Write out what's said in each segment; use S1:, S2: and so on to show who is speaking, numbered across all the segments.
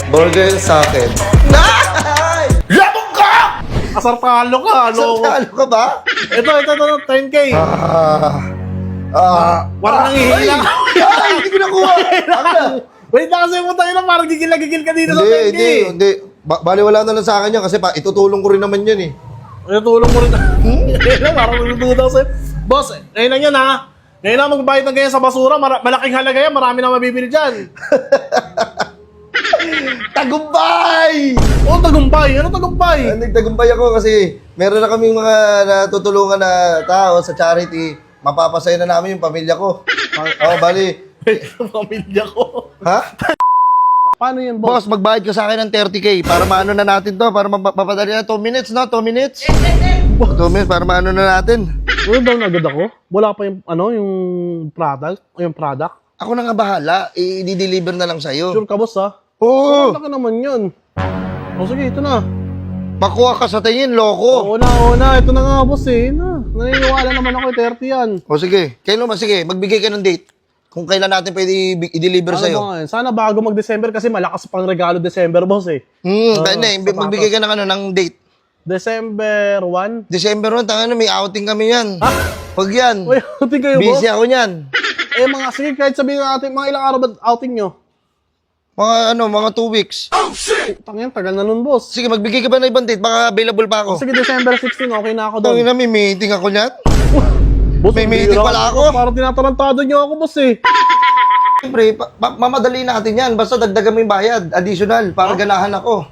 S1: Burger sa akin. Nay!
S2: Labog ka! Asartalo ka, ano?
S1: Santalo ka ba?
S2: Ito, 10K. Parang
S1: Ay!
S2: nangihina.
S1: Ay! Hindi ko nakuha! Ano na?
S2: Wait lang kasi mo tayo na parang gigil ka dito sa 10K.
S1: Hindi. Baliwala na lang sa akin yan kasi itutulong ko rin naman yan eh.
S2: Ay, tulong mo rin. Ngayon lang, parang nalutudaw sa'yo. Boss, ngayon lang yan ha. Ngayon lang magbayad ng ganyan sa basura. Malaking halaga yan. Marami na mabibili dyan.
S1: Tagumpay!
S2: Oh, tagumpay. Ano tagumpay?
S1: Nagtagumpay ako kasi meron na kaming mga natutulungan na tao sa charity. Mapapasaya na namin yung pamilya ko. Bali.
S2: Pamilya ko.
S1: Ha?
S2: Paano yan, boss?
S1: Boss, magbayad ka sa akin ng 30K para maano na natin to. Para mapadali na 2 minutes, no? 2 minutes? 2 minutes para maano na natin.
S2: Well, down agad ako. Wala pa yung, yung product. Yung product.
S1: Ako na nga bahala. I-deliver na lang sa'yo.
S2: Sure ka, boss, ha?
S1: Oo.
S2: Laki naman yun. O, sige, ito na.
S1: Makuha ka sa tingin, loko.
S2: Oo na. Ito na nga, boss, eh. Naniniwala naman ako, 30 yan.
S1: O sige. Kailan ba? Sige, magbigay ka ng date. Kung kailan natin pwede i-deliver
S2: Ano
S1: sa'yo.
S2: ba nga yun? Sana bago mag-December kasi malakas pang regalo December, boss, eh.
S1: Magbigay ka ng date.
S2: December 1?
S1: December 1, tanga na, may outing kami yan. Pag yan.
S2: Uy, outing kayo, boss?
S1: Busy ako yan.
S2: Sige, kahit sabihin natin, mga ilang araw ba outing nyo?
S1: Mga 2 weeks.
S2: Tangyan, tagal na nun, boss.
S1: Sige, magbigay ka ba ng ibang date? Baka available pa ako.
S2: Sige, December 16, okay na ako doon.
S1: Tangina, may meeting ako niyan.
S2: Boss,
S1: may
S2: ang
S1: meeting
S2: bira
S1: pala ako.
S2: Parang tinatarantado nyo ako, boss, eh.
S1: Siyempre, mamadali natin yan. Basta dagdagan mo yung bayad. Additional, para ganahan ako.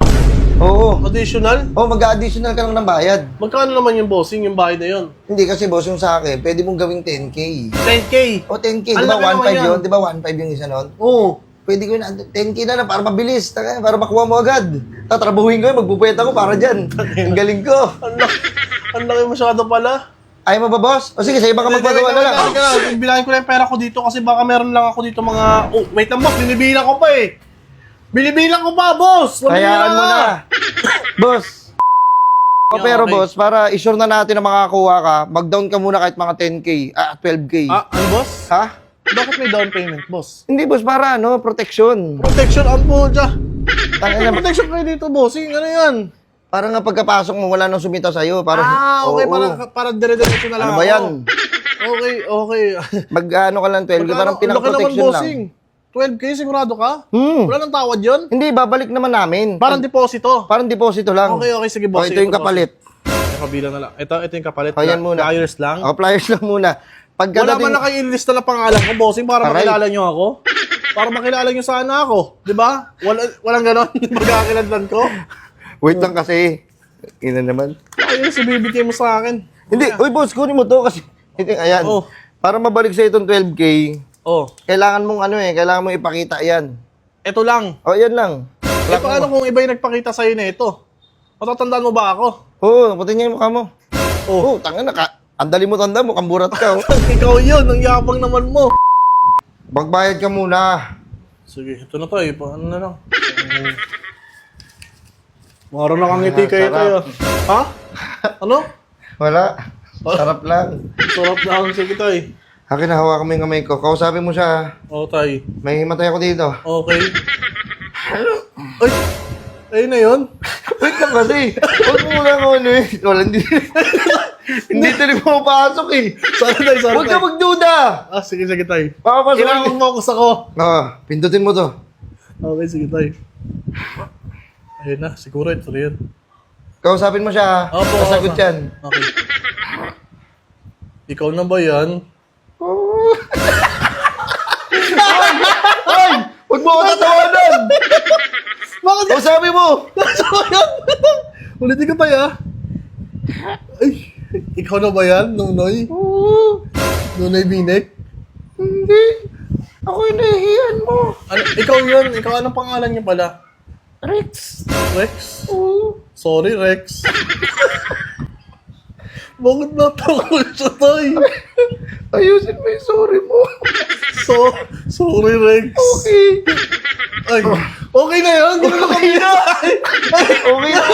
S1: Oo.
S2: Additional?
S1: Mag-additional ka lang ng bayad.
S2: Magkano naman yung bossing, yung bayad na yun?
S1: Hindi kasi boss, yung sa akin, pwede mong gawing 10K.
S2: 10K?
S1: O 10K,
S2: Ang
S1: di ba
S2: laki naman
S1: 1.5
S2: yan.
S1: yun? Di ba 1.5 yung isa nun?
S2: Oo.
S1: Pwede ko yun, 10K na para mabilis, para makuha mo agad. Tatrabuhin ko yun, magpupuyat ako para dyan. Ang galing ko.
S2: Ang laki masyado pala.
S1: Ayaw mo ba, boss? O sige, sa iba ka magpagawa na lang.
S2: Bilangin ko lang yung pera ko dito kasi baka meron lang ako dito mga... Oh, wait lang, boss. Binibilang ko pa eh. Binibilang ko pa, boss.
S1: Hayaan mo na. Boss. Pero
S2: okay.
S1: boss, para i-sure na natin na makakuha ka, mag-down ka muna kahit mga 10K, 12K.
S2: Ano, boss?
S1: Ha?
S2: Bakit may down payment, boss?
S1: Hindi, boss, para protection.
S2: Protection ang po dyan.
S1: Tangina,
S2: Protection kayo dito, bossing. Ano yan?
S1: para nga pagkapasok mo, wala nang sumita sa'yo. Para,
S2: okay.
S1: oo.
S2: Para dire-diretso na lang
S1: Ano ba yan?
S2: Okay.
S1: Mag-ano ka lang 12, parang pinaka-protection lang.
S2: 12K, sigurado ka? Wala nang tawad yun?
S1: Hindi, babalik naman namin.
S2: Parang deposito.
S1: Parang deposito lang.
S2: Okay, sige, boss.
S1: O, ito yung kapalit.
S2: Kabilang na lang. Ito yung kapalit.
S1: Ayan muna.
S2: Flyers lang.
S1: O, flyers lang muna.
S2: Wala man na kayo ilista na pangalan ko, bossing, para
S1: Aray.
S2: makilala nyo ako. Para makilala nyo sana ako. Di ba? Walang ganon. Pagkakilanlan ko.
S1: Wait lang kasi. Ina naman.
S2: Ayun, ibibigay mo sa akin.
S1: Hindi, uy boss, kunin mo to kasi. Ayan.
S2: Oh.
S1: Para mabalik sa itong 12K,
S2: Oh.
S1: kailangan mong kailangan mong ipakita yan.
S2: Ito lang.
S1: O, yan lang.
S2: Eh, paano kung iba yung nagpakita sa'yo na ito? Matatandaan mo ba ako?
S1: Oo, puti niya yung mukha mo.
S2: Oh.
S1: Oo, tanga na ka. Ang dali mo tanda mo, kamburat ka. Oh.
S2: Ikaw yun, ang yapang naman mo.
S1: Magbayad ka muna.
S2: Sige, ito na to eh. Paano na lang? Mara na kang ngiti kayo
S1: sarap.
S2: tayo. Ha? Ano?
S1: Wala. Sarap lang.
S2: Sarap na ang sige tayo.
S1: Akin na, hawakan mo yung kamay ko. Kausapin mo siya.
S2: Oo tayo.
S1: May himatay ako dito.
S2: Okay. Ay! Ayun na yun.
S1: Wait lang kasi. Huwag mo lang wala, hindi. Hindi talaga pumapasok eh.
S2: Sorry tayo.
S1: Huwag ka magduda.
S2: Sige tayo.
S1: Papapasok.
S2: Kailangan focus ako.
S1: Pindutin mo to.
S2: Okay, sige tayo. Ayun na, siguro ito rin.
S1: Kausapin mo siya.
S2: Opo.
S1: Sasagot yan.
S2: Okay. Ikaw na ba yan?
S1: Ay! Huwag mo ako tatawanan!
S2: Bakit yan?
S1: Kausapin mo!
S2: Ulitin ko tayo ah. Ay, ikaw na ba yan, Nunoy? Nunoy Binek?
S1: Hindi. Ako yung nahihiyan mo.
S2: Ikaw yun. Ikaw anong pangalan niya pala?
S1: Rex.
S2: Rex? Sorry, Rex. Bakit natakol siya, Tay?
S1: Ayusin mo yung sorry mo.
S2: Sorry, Rex.
S1: Okay.
S2: Ay, okay na yun. Hindi na kami na.
S1: Okay na.